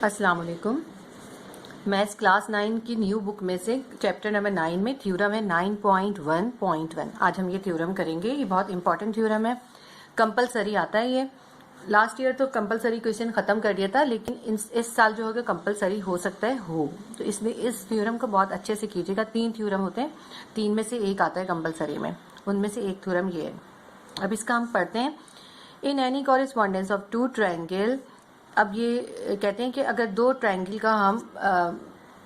अस्सलाम वालेकुम। Maths class 9 की न्यू बुक में से चैप्टर नंबर 9 में थ्योरम है 9.1.1। आज हम ये थ्योरम करेंगे। ये बहुत इंपॉर्टेंट थ्योरम है, कंपलसरी आता है ये। लास्ट ईयर तो कंपलसरी क्वेश्चन खत्म कर दिया था, लेकिन इस साल जो होगा कंपलसरी हो सकता है हो, तो इसलिए इस थ्योरम को बहुत अच्छे से कीजिएगा। 3 थ्योरम होते हैं, 3 में से एक आता है कंपलसरी में, उनमें से एक थ्योरम ये है। अब इसका हम पढ़ते हैं। In any correspondence of two triangle. अब ये कहते हैं कि अगर दो ट्रायंगल का हम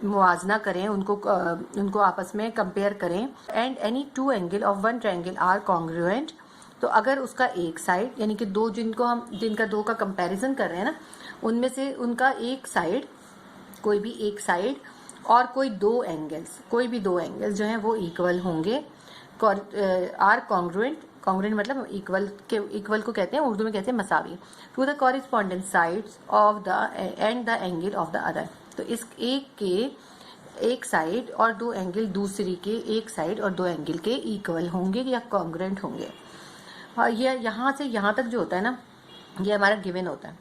मुआजना करें, उनको आपस में कंपेयर करें, and any two angle of one triangle are congruent, तो अगर उसका एक साइड यानी कि दो जिनका दो का कंपैरिजन कर रहे हैं ना, उनमें से उनका एक साइड, कोई भी एक साइड और कोई भी दो एंगल्स जो हैं वो इक्वल होंगे, आर कॉन्ग्रुएंट। कॉन्ग्रुएंट मतलब इक्वल को कहते हैं, उर्दू में कहते हैं मसावी, to the correspondent sides of the and the angle of the other. तो इस एक साइड और दो एंगल दूसरी के एक साइड और दो एंगल के इक्वल होंगे या कॉन्ग्रुएंट होंगे। और ये यहाँ से यहाँ तक जो होता है ना, ये हमारा गिवन होता है।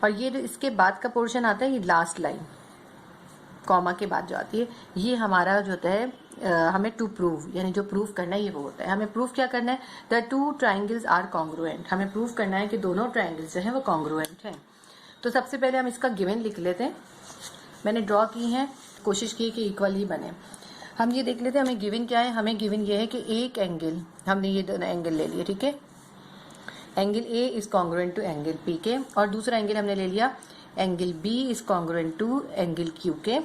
और ये जो इसके बाद का पोर्शन आता है, ये लास्ट लाइन कॉमा के बाद जो आती है, ये हमारा जो होता है हमें टू प्रूव, यानी जो प्रूव करना है ये वो होता है। हमें प्रूव क्या करना है? The two triangles are congruent. हमें प्रूव करना है कि दोनों ट्रायंगल्स जो हैं वो कॉन्ग्रुएंट हैं। तो सबसे पहले हम इसका गिवन लिख लेते हैं। मैंने ड्रॉ की है, कोशिश की कि इक्वल ही बने। हम ये देख लेते हैं हमें गिवन क्या है। हमें गिवन ये है कि एक एंगल, हमने ये दोनों एंगल ले लिए, ठीक है। Angle A is congruent to angle P के, और दूसरा एंगल हमने ले लिया angle B is congruent to angle Q के।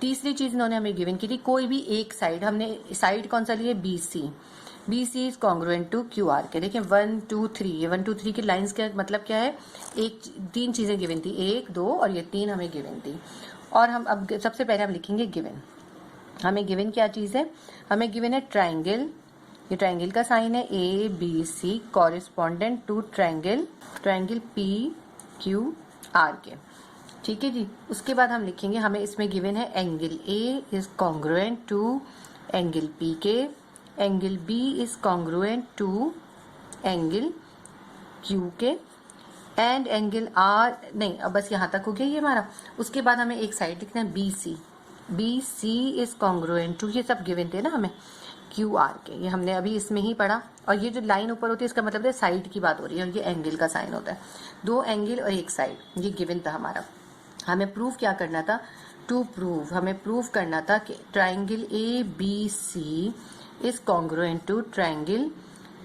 तीसरी चीज इन्होंने हमें गिवन की थी, कोई भी एक साइड, हमने साइड कौन सा लिए? B C is congruent to Q R के। देखिए 1 2 3, ये 1 2 3 की लाइंस का मतलब क्या है? तीन चीजें गिवन थी, 1 2 और ये 3 हमें गिवन थी। और हम अब सबसे पहले हम लिखेंगे गिवन। हमें गिवन क्या चीज है? हमें गिवन है ट्राइंगल। ये ट्राइंगल का साइन है A B C, correspondent to triangle P Q R के, ठीक है जी। उसके बाद हम लिखेंगे, हमें इसमें गिवन है angle A is congruent to angle P के, angle B is congruent to angle Q के, एंड एंगल आर, नहीं अब बस यहाँ तक हो गया ये हमारा। उसके बाद हमें एक साइड लिखना है B C is congruent to, ये सब गिवन थे ना हमें, क्यू आर के। ये हमने अभी इसमें ही पढ़ा। और ये जो लाइन ऊपर होती है इसका मतलब है साइड की बात हो रही है, और ये एंगल का साइन होता है। दो एंगल और एक साइड, ये गिवन था हमारा। हमें प्रूव क्या करना था? हमें प्रूव करना था कि triangle A B C is congruent to triangle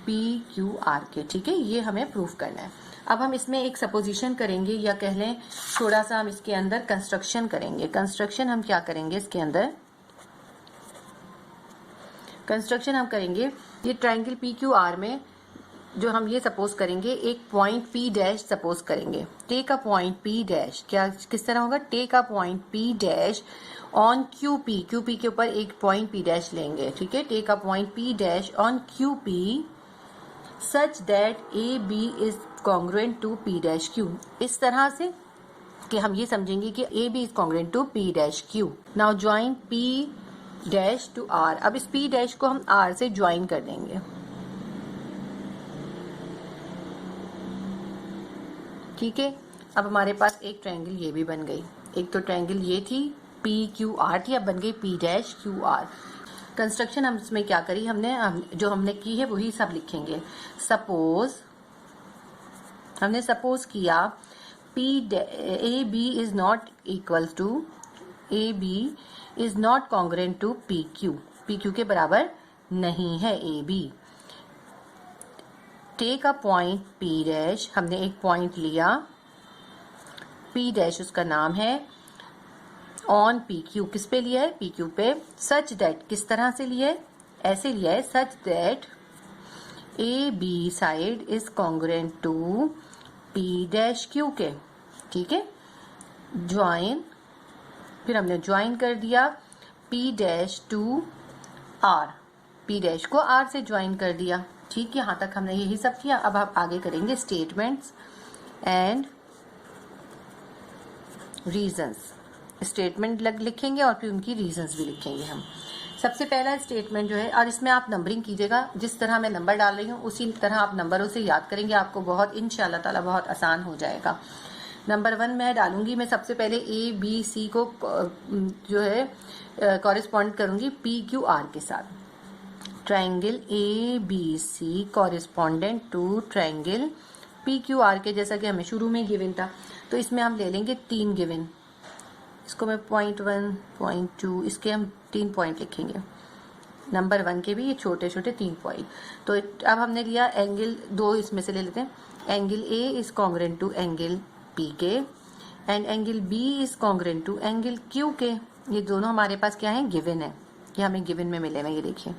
P Q R के, ठीक है। ये हमें प्रूव करना है। अब हम इसमें एक सपोजिशन करेंगे, या कह लें थोड़ा सा हम इसके अंदर कंस्ट्रक्शन करेंगे। कंस्ट्रक्शन हम क्या करेंगे इसके अंदर? कंस्ट्रक्शन हम करेंगे, ये ट्राइंगल पी क्यू आर में जो हम ये सपोज करेंगे, एक पॉइंट पी डैश सपोज करेंगे। Take a point P dash, क्या किस तरह होगा? Take a point P dash on Q P के ऊपर एक पॉइंट पी डैश लेंगे, ठीक है। Take a point P dash on Q P such that A B is congruent to P dash Q. इस तरह से कि हम ये समझेंगे कि A B is congruent to P dash Q. Now join P dash to R. अब इस पी डैश को हम आर से ज्वाइन कर देंगे, ठीक है। अब हमारे पास एक ट्रायंगल ये भी बन गई। एक तो ट्रायंगल ये थी पी क्यू आर थी, अब बन गई P dash Q are. Construction हम इसमें क्या करी जो हमने की है वही सब लिखेंगे। हमने सपोज किया A B is not equal to, A B is not congruent to P Q के बराबर नहीं है A B. Take a point P dash, हमने एक पॉइंट लिया पी डैश, उसका नाम है, ऑन पी क्यू, किस पे लिया है? पी क्यू पे। सच दैट, किस तरह से लिया है? ऐसे लिया है, such that A B side is congruent to P dash Q के, ठीक है। ज्वाइन, फिर हमने ज्वाइन कर दिया P dash to R, P dash को आर से ज्वाइन कर दिया, ठीक। यहाँ तक हमने यही सब किया। अब हम आगे करेंगे स्टेटमेंट्स एंड रीजंस। स्टेटमेंट लिखेंगे और फिर उनकी रीजंस भी लिखेंगे हम। सबसे पहला स्टेटमेंट जो है, और इसमें आप नंबरिंग कीजिएगा, जिस तरह मैं नंबर डाल रही हूँ उसी तरह आप नंबरों से याद करेंगे, आपको बहुत इंशाल्लाह ताला बहुत आसान हो जाएगा। नंबर 1 मैं डालूंगी, मैं सबसे पहले ए बी सी को जो है कॉरेस्पॉन्ड करूंगी पी क्यू आर के साथ। Triangle A B C correspondent to triangle P Q R के, जैसा कि हमें शुरू में गिवन था। तो इसमें हम ले लेंगे 3 गिवन, इसको मैं 0.1 0.2 इसके हम 3 पॉइंट लिखेंगे। नंबर 1 के भी ये छोटे छोटे 3 पॉइंट। तो अब हमने लिया एंगल 2, इसमें से ले लेते हैं। Angle A is congruent to angle P के and angle B is congruent to angle Q के। ये दोनों हमारे पास क्या है, गिवन है, ये हमें गिवन में मिले हुए, ये देखिए,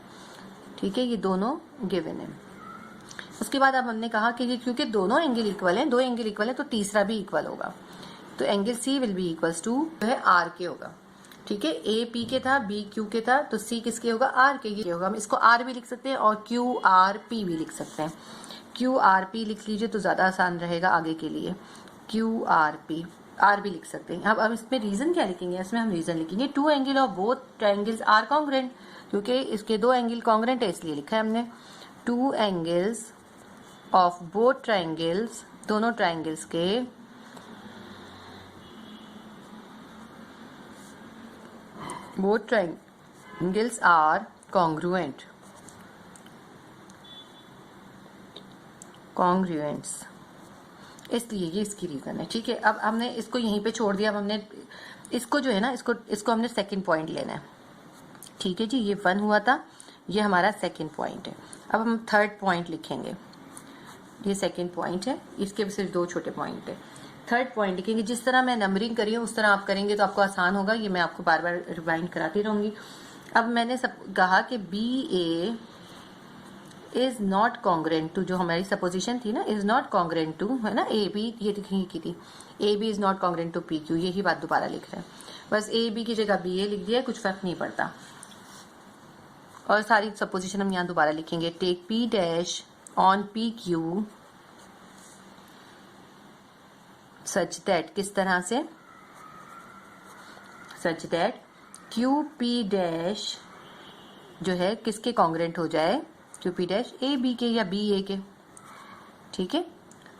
ठीक है, ये दोनों गिवन है। उसके बाद अब हमने कहा कि ये क्योंकि दोनों एंगल इक्वल हैं, 2 एंगल इक्वल है, तो तीसरा भी इक्वल होगा। तो angle C will be equals to जो है आर के होगा, ठीक है। ए पी के था, बी क्यू के था, तो सी किसके होगा, आर के ये होगा। हम इसको आर भी लिख सकते हैं और क्यू आर पी भी लिख सकते हैं। क्यू आर पी लिख लीजिए तो ज्यादा आसान रहेगा आगे के लिए। क्यू आर पी, आर भी लिख सकते हैं। अब इसमें रीजन क्या लिखेंगे, इसमें हम रीजन लिखेंगे 2 angle of both triangles are congruent, क्योंकि इसके 2 एंगल कॉन्ग्रेंट है इसलिए लिखा है हमने। 2 एंगल्स ऑफ बोथ ट्रायंगल्स, दोनों ट्रायंगल्स के both triangles are congruent, congruents, इसलिए ये इसकी रीजन है, ठीक है। अब हमने इसको यहीं पे छोड़ दिया। अब हमने इसको जो है ना, इसको हमने सेकंड पॉइंट लेना है, ठीक है जी। ये 1 हुआ था, ये हमारा सेकंड पॉइंट है। अब हम थर्ड पॉइंट लिखेंगे, ये सेकंड पॉइंट है, इसके सिर्फ 2 छोटे पॉइंट है। थर्ड पॉइंट लिखेंगे, जिस तरह मैं नंबरिंग करी हूँ उस तरह आप करेंगे तो आपको आसान होगा। ये मैं आपको बार बार रिवाइंड कराती रहूंगी। अब मैंने सब कहा कि B A is not congruent to, जो हमारी सपोजिशन थी ना, इज नॉट कॉन्ग्रेंट टू, है ना, ए बी, ये की थी, A B is not congruent to P Q, यही बात दोबारा लिख रहे हैं। बस ए बी की जगह बी ए लिख दिया, कुछ फर्क नहीं पड़ता। और सारी सपोजिशन हम यहाँ दोबारा लिखेंगे। Take P dash on P Q such that, किस तरह से, such that Q P dash जो है किसके कॉन्ग्रेंट हो जाए, Q P dash A B के या बी ए के, ठीक है।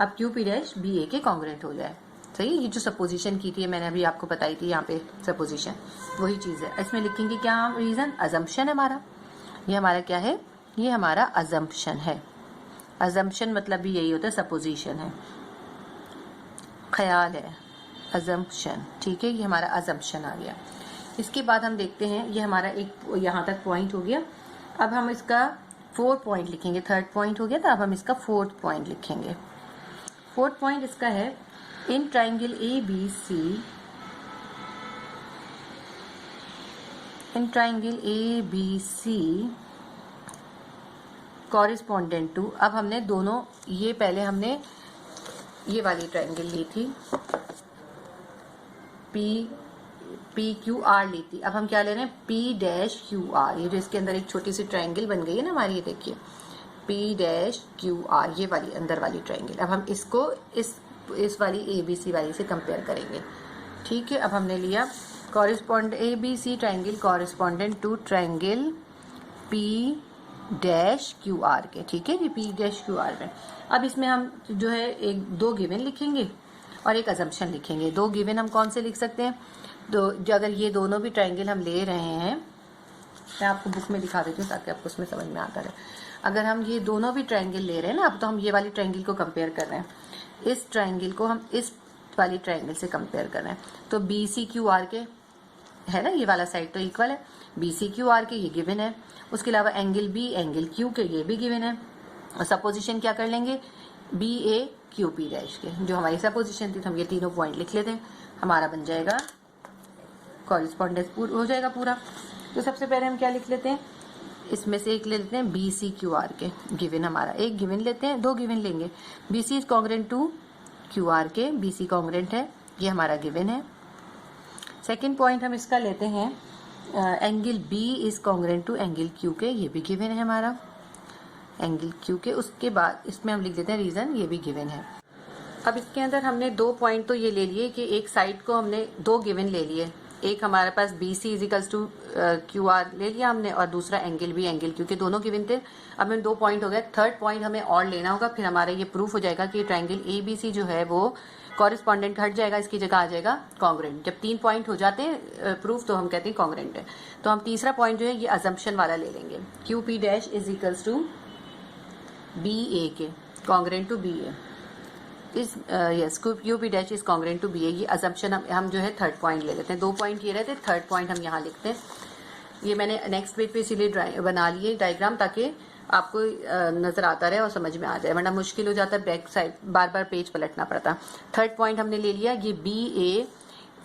अब Q P dash B A के कॉन्ग्रेंट हो जाए, सही। ये जो सपोजिशन की थी मैंने अभी आपको बताई थी, यहाँ पे सपोजिशन वही चीज है। इसमें लिखेंगे क्या हम, रीजन अजम्पशन है हमारा, ये हमारा क्या है, ये हमारा अजम्पशन है। अजम्पशन मतलब भी यही होता है, सपोजिशन है, ख्याल है, अजम्पशन, ठीक है। ये हमारा अजम्पशन आ गया। इसके बाद हम देखते हैं, ये हमारा एक यहाँ तक पॉइंट हो गया। अब हम इसका 4th पॉइंट लिखेंगे, 3rd पॉइंट हो गया था, अब हम इसका 4th पॉइंट लिखेंगे। 4th पॉइंट इसका है, इन ट्राइंगल ए बी सी, इन triangle A B C correspondent to, अब हमने दोनों, ये पहले हमने ये वाली ट्रायंगल ली थी, पी क्यू आर ली थी। अब हम क्या ले रहे हैं, पी डैश क्यू आर, ये जो इसके अंदर एक छोटी सी ट्रायंगल बन गई है ना हमारी, ये देखिए पी डैश क्यू आर, ये वाली अंदर वाली ट्रायंगल। अब हम इसको इस वाली ए बी सी वाली से कंपेयर करेंगे, ठीक है। अब हमने लिया correspond A B C triangle correspondent to triangle P dash Q R के, ठीक है, ये पी डैश क्यू आर में। अब इसमें हम जो है 2 गिवन लिखेंगे और एक अजम्पशन लिखेंगे। 2 गिवन हम कौन से लिख सकते हैं, तो जो अगर ये दोनों भी ट्रायंगल हम ले रहे हैं, मैं आपको बुक में दिखा देती हूँ ताकि आपको उसमें समझ में आता रहे। अगर हम ये दोनों भी ट्रायंगल ले रहे हैं ना, अब तो हम ये वाली ट्रायंगल को कंपेयर कर रहे हैं, इस ट्रायंगल को हम इस वाली ट्रायंगल से कंपेयर कर रहे हैं। तो बी सी क्यू आर के है ना, ये वाला साइड तो इक्वल है, बी सी क्यू आर के ये गिवन है। उसके अलावा एंगल बी एंगल क्यू के ये भी गिवन है। और सपोजिशन क्या कर लेंगे, बी ए क्यू पी डैश के, जो हमारी सपोजिशन थी, तो हम ये तीनों पॉइंट लिख लेते हैं, हमारा बन जाएगा कॉरेस्पॉन्डेंस हो जाएगा पूरा। तो सबसे पहले हम क्या लिख लेते हैं, इसमें से एक ले लेते हैं बी सी क्यू आर के, गिवन हमारा एक गिवन लेते हैं, 2 गिवन लेंगे। B C is congruent to Q R के, बी सी कॉन्ग्रेंट है, ये हमारा गिवन है। सेकेंड पॉइंट हम इसका लेते हैं, angle B is congruent to angle Q के, ये भी गिवन है हमारा, एंगल क्यू के। उसके बाद इसमें हम लिख देते हैं रीजन, ये भी गिवन है। अब इसके अंदर हमने 2 पॉइंट तो ये ले लिए कि एक साइड को हमने 2 गिवन ले लिए, एक हमारे पास B C is equals to Q R ले लिया हमने, और दूसरा एंगल बी एंगल क्यू के, दोनों गिवन थे। अब हमें 2 पॉइंट हो गए। 3rd पॉइंट हमें और लेना होगा, फिर हमारा ये प्रूफ हो जाएगा कि ट्रायंगल ए बी सी जो है वो कॉरिस्पॉन्डेंट हट जाएगा, इसकी जगह आ जाएगा कॉन्ग्रेंट। जब 3 पॉइंट हो जाते हैं प्रूफ तो हम कहते हैं कॉन्ग्रेंट है। तो हम तीसरा पॉइंट जो है ये अजम्पशन वाला ले लेंगे, Q P dash is equals to B A के, congruent to B A is yes, Q P dash is congruent to B A. ये अजम्पशन हम जो है थर्ड पॉइंट ले लेते हैं। 2 पॉइंट ये रहते हैं, थर्ड पॉइंट हम यहाँ लिखते हैं। ये मैंने नेक्स्ट पेज पे इसीलिए बना लिए डायग्राम, ताकि आपको नजर आता रहे और समझ में आ जाए, वरना मुश्किल हो जाता है, बैक साइड बार बार पेज पलटना पड़ता। थर्ड पॉइंट हमने ले लिया, ये B A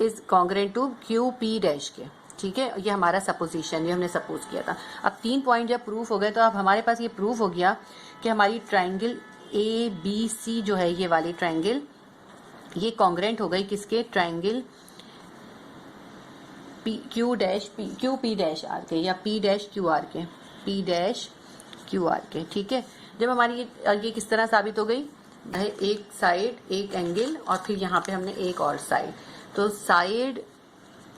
is congruent to Q P dash के, ठीक है। ये हमारा सपोजिशन, ये हमने सपोज किया था। अब 3 पॉइंट जब प्रूफ हो गए तो अब हमारे पास ये प्रूफ हो गया कि हमारी ट्राइंगल ए बी सी जो है, ये वाली ट्राइंगल, ये कॉन्ग्रेंट हो गई किसके, triangle Q P dash R के, या पी डैश क्यू आर के, पी डैश क्यू आर के, ठीक है। जब हमारी ये किस तरह साबित हो गई है, एक साइड एक एंगल और फिर यहाँ पे हमने एक और साइड, तो साइड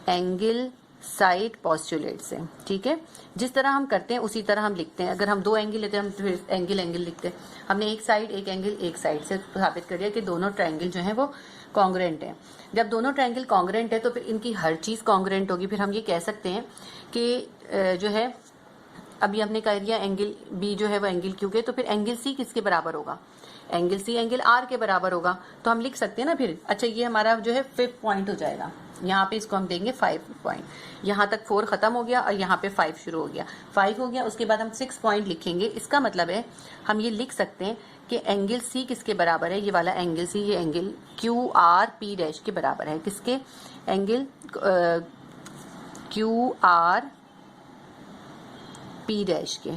एंगल साइड पोस्टुलेट से, ठीक है। जिस तरह हम करते हैं उसी तरह हम लिखते हैं। अगर हम 2 एंगल लेते हैं हम फिर एंगल लिखते हैं। हमने एक साइड एक एंगल एक साइड से साबित कर दिया कि दोनों ट्रायंगल जो है वो कॉन्ग्रेंट है। जब दोनों ट्रायंगल कॉन्ग्रेंट है तो फिर इनकी हर चीज कॉन्ग्रेंट होगी। फिर हम ये कह सकते हैं कि जो है, अभी हमने कह दिया एंगल बी जो है वो एंगल क्यू के, तो फिर एंगल सी किसके बराबर होगा, एंगल सी एंगल आर के बराबर होगा। तो हम लिख सकते हैं ना फिर। अच्छा, ये हमारा जो है 5th पॉइंट हो जाएगा। यहाँ पे इसको हम देंगे 5 पॉइंट। यहाँ तक 4 खत्म हो गया और यहाँ पे 5 शुरू हो गया। 5 हो गया, उसके बाद हम 6 पॉइंट लिखेंगे। इसका मतलब है हम ये लिख सकते हैं कि एंगल सी किसके बराबर है, ये वाला एंगल सी, ये angle Q R P dash के बराबर है। किसके, angle Q R P dash के।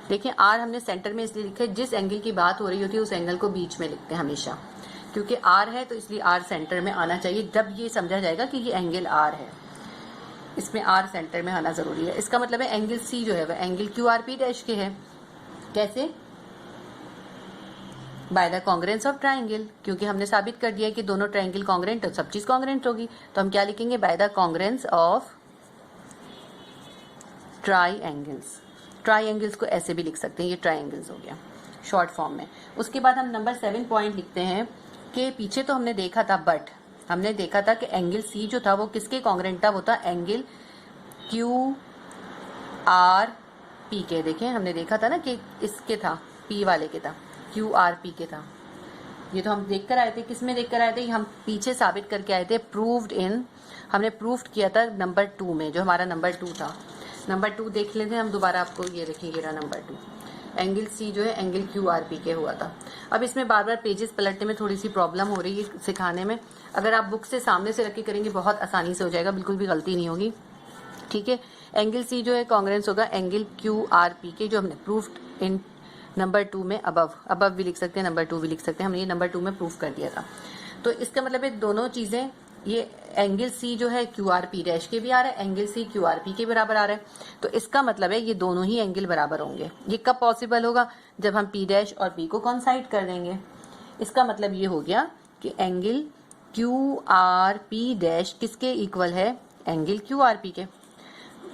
देखिए आर हमने सेंटर में इसलिए लिखा है, जिस एंगल की बात हो रही होती है उस एंगल को बीच में लिखते हैं हमेशा, क्योंकि आर है तो इसलिए आर सेंटर में आना चाहिए। जब ये समझा जाएगा कि ये एंगल आर है, इसमें आर सेंटर में आना जरूरी है। इसका मतलब है एंगल सी जो है वह angle Q R P dash के है। कैसे, by the congruence of triangle, क्योंकि हमने साबित कर दिया कि दोनों ट्राइंगल कॉन्ग्रेंट है, सब चीज कॉन्ग्रेंट होगी। तो हम क्या लिखेंगे, by the congruence of triangles. Triangles को ऐसे भी लिख सकते हैं, ये ट्राइंगल्स हो गया शॉर्ट फॉर्म में। उसके बाद हम नंबर 7 पॉइंट लिखते हैं कि पीछे तो हमने देखा था, बट हमने देखा था कि एंगल सी जो था वो किसके कॉन्ग्रेंट था, वो था एंगल क्यू आर पी के। देखें हमने देखा था ना कि इसके था, पी वाले के था, क्यू आर पी के था। ये तो हम देख कर आए थे। किस में देख कर आए थे, हम पीछे साबित करके आए थे, प्रूव्ड इन, हमने प्रूव्ड किया था नंबर 2 में, जो हमारा नंबर 2 था। नंबर 2 देख लेते हैं हम दोबारा, आपको ये देखेंगे रहा नंबर 2, एंगल सी जो है एंगल क्यू आर पी के हुआ था। अब इसमें बार बार पेजेस पलटने में थोड़ी सी प्रॉब्लम हो रही है सिखाने में। अगर आप बुक से सामने से रख के करेंगे बहुत आसानी से हो जाएगा, बिल्कुल भी गलती नहीं होगी, ठीक है। एंगल सी जो है कॉन्ग्रेंस होगा एंगल क्यू आर पी के, जो हमने प्रूफ्ड इन नंबर 2 में, अबव भी लिख सकते हैं, नंबर 2 भी लिख सकते हैं, हमने ये नंबर 2 में प्रूफ कर दिया था। तो इसका मतलब है दोनों चीजें, ये एंगल सी जो है क्यू आर पी डैश के भी आ रहा है, angle C Q R P के बराबर आ रहा है। तो इसका मतलब है ये दोनों ही एंगल बराबर होंगे। ये कब पॉसिबल होगा, जब हम पी डैश और पी को कॉन्साइड कर देंगे। इसका मतलब ये हो गया कि angle Q R P dash किसके इक्वल है, एंगल क्यू आर पी के।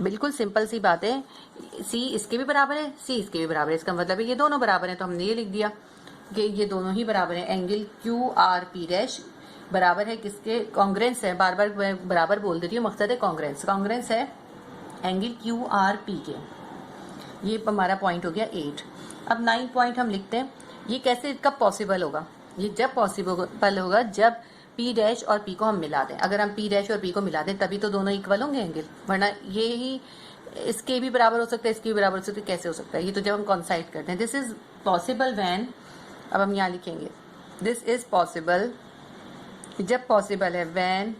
बिल्कुल सिंपल सी बात है, सी इसके भी बराबर है, सी इसके भी बराबर है, इसका मतलब है ये दोनों बराबर है। तो हमने ये लिख दिया कि ये दोनों ही बराबर है, angle Q R P dash बराबर है किसके, कॉन्ग्रेंस है, बार बार बराबर बोल देती हूँ, मकसद है कॉन्ग्रेंस, कॉन्ग्रेंस है एंगल क्यू आर पी के। ये हमारा पॉइंट हो गया 8। अब 9 पॉइंट हम लिखते हैं, ये कैसे, कब पॉसिबल होगा, ये जब पॉसिबल होगा जब पी डैश और पी को हम मिला दें। अगर हम पी डैश और पी को मिला दें तभी तो दोनों इक्वल होंगे एंगल, वरना ये ही इसके भी बराबर हो सकता है, इसके भी बराबर हो सकता है, कैसे हो सकता है, ये तो जब हम कॉन्साइड करते हैं। दिस इज पॉसिबल व्हेन, अब हम यहाँ लिखेंगे दिस इज पॉसिबल, जब पॉसिबल है व्हेन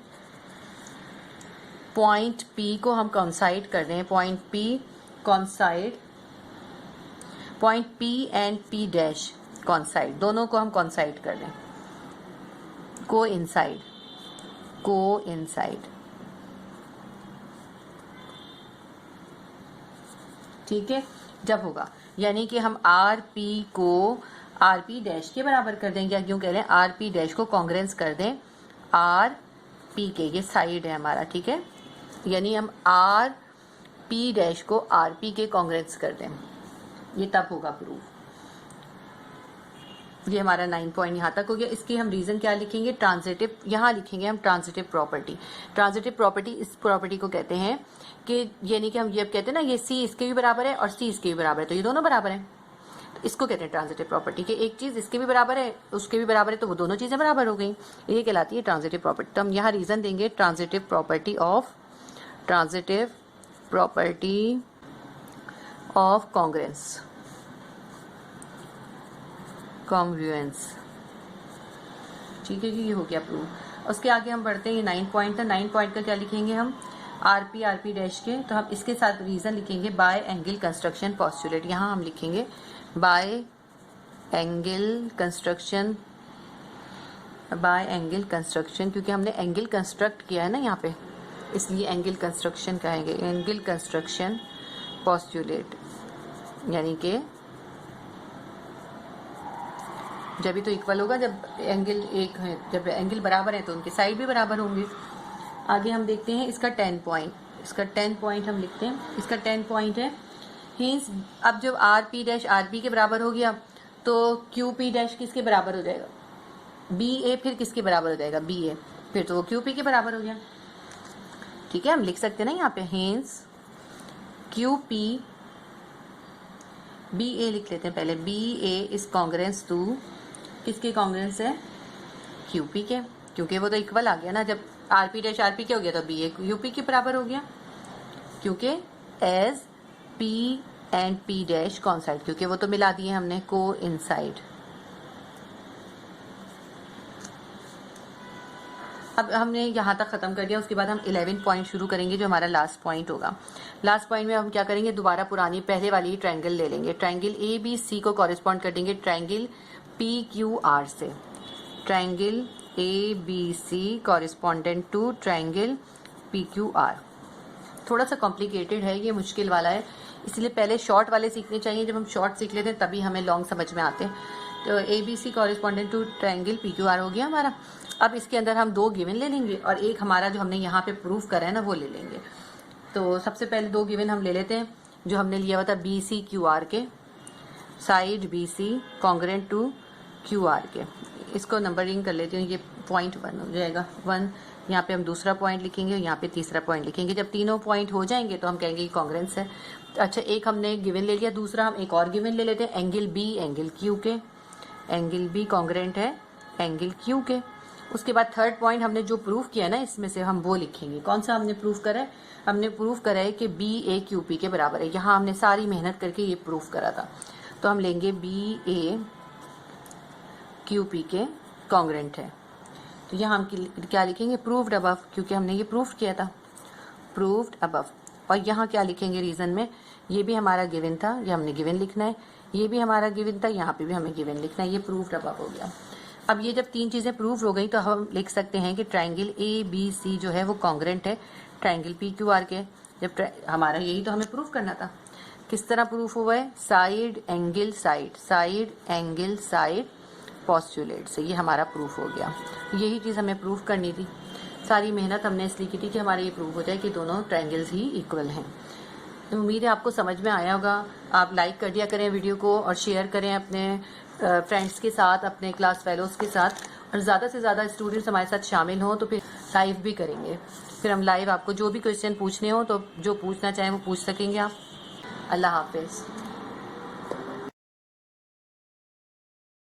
पॉइंट पी को हम कॉन्साइड कर दें, point P कॉन्साइड, point P and P dash कॉन्साइड, दोनों को हम कॉन्साइड कर दें, को इनसाइड, ठीक है। जब होगा यानी कि हम आर पी को आर पी डैश के बराबर कर दें, या क्यों कह रहे हैं आर पी डैश को कॉन्ग्रेंस कर दें आर पी के, ये साइड है हमारा, ठीक है। यानी हम आर पी डैश को आर पी के कॉन्ग्रेंस कर दें, ये तब होगा प्रूफ। ये हमारा 9 पॉइंट यहाँ तक हो गया। इसकी हम रीजन क्या लिखेंगे, ट्रांजिटिव, यहाँ लिखेंगे हम ट्रांजिटिव प्रॉपर्टी। ट्रांजिटिव प्रॉपर्टी इस प्रॉपर्टी को कहते हैं कि यानी कि हम ये कहते हैं ना, ये सी इसके भी बराबर है और सी इसके भी बराबर है, तो ये दोनों बराबर है, तो इसको कहते हैं ट्रांजिटिव प्रॉपर्टी कि एक चीज इसके भी बराबर है उसके भी बराबर है, तो वो दोनों चीजें बराबर हो गई, ये कहलाती है ट्रांजिटिव प्रॉपर्टी। तो हम यहाँ रीजन देंगे ट्रांजिटिव प्रॉपर्टी ऑफ कॉन्ग्रुएंस। ठीक है जी, ये हो गया प्रूव। उसके आगे हम बढ़ते हैं, ये 9 पॉइंट था। 9 पॉइंट का क्या लिखेंगे हम, आरपी डैश के, तो हम इसके साथ रीजन लिखेंगे बाय एंगल कंस्ट्रक्शन पॉस्टुलेट। यहाँ हम लिखेंगे बाय एंगल कंस्ट्रक्शन, क्योंकि हमने एंगल कंस्ट्रक्ट किया है ना यहाँ पे, इसलिए एंगल कंस्ट्रक्शन कहेंगे, एंगल कंस्ट्रक्शन पॉस्टुलेट। यानी कि जब भी तो इक्वल होगा जब एंगल एक है, जब एंगल बराबर है तो उनके साइड भी बराबर होंगे। आगे हम देखते हैं इसका 10 पॉइंट, इसका 10 पॉइंट हम लिखते हैं। इसका 10 पॉइंट है, हींस अब जब आरपी डैश आरपी के बराबर हो गया तो क्यूपी डैश किसके बराबर हो जाएगा, बी ए, फिर किसके बराबर हो जाएगा, बी ए, फिर तो वो क्यूपी के बराबर हो गया। ठीक है, हम लिख सकते हैं ना यहाँ पे, हींस क्यूपी, बी ए लिख लेते हैं पहले, B A is congruence to, किसके कॉन्ग्रुएंस है, क्यूपी के, क्योंकि वो तो इक्वल आ गया ना, जब आरपी डैश आरपी के हो गया तो बी ए यूपी के बराबर हो गया, क्योंकि as P and P dash coincide, क्योंकि वो तो मिला दिए हमने को इनसाइड। अब हमने यहाँ तक खत्म कर दिया। उसके बाद हम 11 पॉइंट शुरू करेंगे जो हमारा लास्ट पॉइंट होगा। लास्ट पॉइंट में हम क्या करेंगे, दोबारा पुरानी पहले वाली ट्रायंगल ले लेंगे, ट्रायंगल ए बी सी को कॉरेस्पॉन्ड कर देंगे ट्रायंगल पी क्यू आर से, triangle A B C correspondent to triangle P Q R. थोड़ा सा कॉम्प्लिकेटेड है, ये मुश्किल वाला है, इसलिए पहले शॉर्ट वाले सीखने चाहिए। जब हम शॉर्ट सीख लेते हैं तभी हमें लॉन्ग समझ में आते हैं। तो A B C correspondent to triangle P Q R हो गया हमारा। अब इसके अंदर हम 2 गिवन ले लेंगे और एक हमारा जो हमने यहाँ पे प्रूफ करा है ना वो ले लेंगे। तो सबसे पहले 2 गिवन हम ले लेते हैं, जो हमने लिया हुआ था बी सी क्यू आर के, side B C congruent to Q R के। इसको नंबरिंग कर लेते हैं, ये पॉइंट 1 हो जाएगा, 1 यहाँ पे हम दूसरा पॉइंट लिखेंगे, यहाँ पे तीसरा पॉइंट लिखेंगे। जब तीनों पॉइंट हो जाएंगे तो हम कहेंगे कॉन्ग्रुएंस है। अच्छा, एक हमने गिवन ले लिया, दूसरा हम एक और गिवन ले लेते हैं, एंगल बी एंगल क्यू के, एंगल बी कॉन्ग्रुएंट है एंगल क्यू के। उसके बाद थर्ड पॉइंट हमने जो प्रूफ किया ना इसमें से हम वो लिखेंगे। कौन सा हमने प्रूफ करा है, हमने प्रूफ करा है कि बी ए क्यू पी के बराबर है। यहाँ हमने सारी मेहनत करके ये प्रूफ करा था, तो हम लेंगे बी ए क्यू पी के कॉन्ग्रुएंट है। तो यहाँ हम क्या लिखेंगे, प्रूव्ड अबव, क्योंकि हमने ये प्रूफ किया था, प्रूव्ड अबव। और यहाँ क्या लिखेंगे रीजन में, ये भी हमारा गिवन था, ये हमने गिवन लिखना है, ये भी हमारा गिवन था, यहाँ पे भी हमें गिवन लिखना है, ये प्रूव्ड अबव हो गया। अब ये जब 3 चीजें प्रूव हो गई तो हम लिख सकते हैं कि ट्रायंगल ए बी सी जो है वो कॉन्ग्रुएंट है ट्रायंगल पी क्यू आर के। जब हमारा यही तो हमें प्रूफ करना था। किस तरह प्रूफ हुआ है, साइड एंगल साइड पॉस्टुलेट से, ये हमारा प्रूफ हो गया। यही चीज़ हमें प्रूफ करनी थी, सारी मेहनत हमने इसलिए की थी कि हमारा ये प्रूफ हो जाए कि दोनों ट्रायंगल्स ही इक्वल हैं। तो उम्मीद है आपको समझ में आया होगा। आप लाइक कर दिया करें वीडियो को और शेयर करें अपने फ्रेंड्स के साथ, अपने क्लास फेलोज के साथ, और ज़्यादा से ज़्यादा स्टूडेंट्स हमारे साथ शामिल हों। तो फिर लाइव भी करेंगे, फिर हम लाइव आपको जो भी क्वेश्चन पूछने हो तो जो पूछना चाहें वो पूछ सकेंगे आप। अल्लाह हाफिज़।